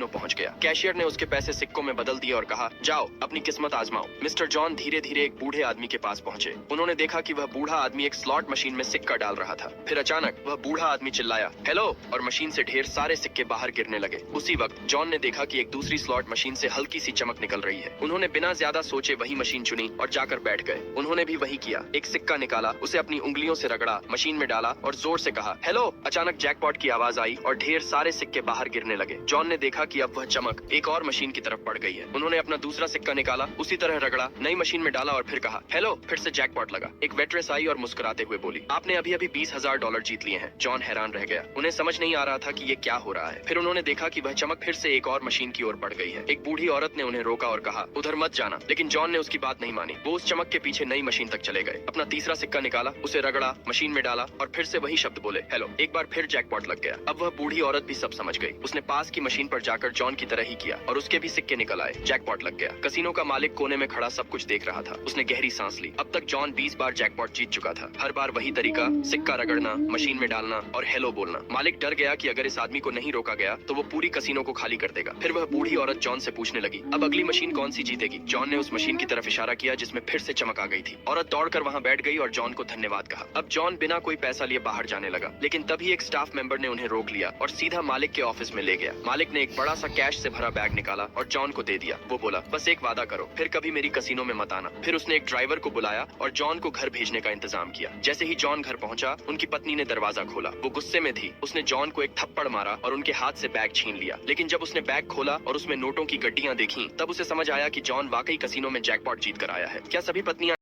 पहुंच गया। कैशियर ने उसके पैसे सिक्कों में बदल दिए और कहा, जाओ अपनी किस्मत आजमाओ। मिस्टर जॉन धीरे धीरे एक बूढ़े आदमी के पास पहुंचे। उन्होंने देखा कि वह बूढ़ा आदमी एक स्लॉट मशीन में सिक्का डाल रहा था। फिर अचानक वह बूढ़ा आदमी चिल्लाया, हेलो, और मशीन से ढेर सारे सिक्के बाहर गिरने लगे। उसी वक्त जॉन ने देखा कि एक दूसरी स्लॉट मशीन से हल्की सी चमक निकल रही है। उन्होंने बिना ज्यादा सोचे वही मशीन चुनी और जाकर बैठ गए। उन्होंने भी वही किया। एक सिक्का निकाला, उसे अपनी उंगलियों से रगड़ा, मशीन में डाला और जोर से कहा, हेलो। अचानक जैकपॉट की आवाज आई और ढेर सारे सिक्के बाहर गिरने लगे। जॉन ने देखा कि अब वह चमक एक और मशीन की तरफ पड़ गई है। उन्होंने अपना दूसरा सिक्का निकाला, उसी तरह रगड़ा, नई मशीन में डाला और फिर कहा, हेलो। फिर से जैकपॉट लगा। एक वेट्रेस आई और मुस्कुराते हुए बोली, आपने अभी अभी $20,000 जीत लिए हैं। जॉन हैरान रह गया। उन्हें समझ नहीं आ रहा था कि ये क्या हो रहा है। फिर उन्होंने देखा कि वह चमक फिर से एक और मशीन की ओर बढ़ गई है। एक बूढ़ी औरत ने उन्हें रोका और कहा, उधर मत जाना। लेकिन जॉन ने उसकी बात नहीं मानी। वो उस चमक के पीछे नई मशीन तक चले गए। अपना तीसरा सिक्का निकाला, उसे रगड़ा, मशीन में डाला और फिर से वही शब्द बोले, हेलो। एक बार फिर जैकपॉट लग गया। अब वह बूढ़ी औरत भी सब समझ गई। उसने पास की मशीन पर जाकर जॉन की तरह ही किया और उसके भी सिक्के निकल आए। जैकपॉट लग गया। कसिनो का मालिक कोने में खड़ा सब कुछ देख रहा था। उसने गहरी सांस ली। अब तक जॉन 20 बार जैकपॉट जीत चुका था। हर बार वही तरीका, सिक्का रगड़ना, मशीन में डालना और हेलो बोलना। मालिक डर गया कि अगर इस आदमी को नहीं रोका गया तो वो पूरी कसिनो को खाली कर देगा। फिर वह बूढ़ी औरत जॉन से पूछने लगी, अब अगली मशीन कौन सी जीतेगी? जॉन ने उस मशीन की तरफ इशारा किया जिसमें फिर से चमक आ गई थी। औरत दौड़कर वहां बैठ गई और जॉन को धन्यवाद कहा। अब जॉन बिना कोई पैसा लिए बाहर जाने लगा, लेकिन तभी एक स्टाफ मेंबर ने उन्हें रोक लिया और सीधा मालिक के ऑफिस में ले गया। मालिक ने एक बड़ा सा कैश से भरा बैग निकाला और जॉन को दे दिया। वो बोला, बस एक वादा करो, फिर कभी मेरी कसिनो में मत आना। फिर उसने एक ड्राइवर को बुलाया और जॉन को घर भेजने का इंतजाम किया। जैसे ही जॉन घर पहुंचा, उनकी पत्नी ने दरवाजा खोला। वो गुस्से में थी। उसने जॉन को एक थप्पड़ मारा और उनके हाथ से बैग छीन लिया। लेकिन जब उसने बैग खोला और उसमें नोटों की गड्डियां देखी, तब उसे समझ आया कि जॉन वाकई कसिनो में जैकपॉट जीत कर आया है। क्या सभी पत्नियां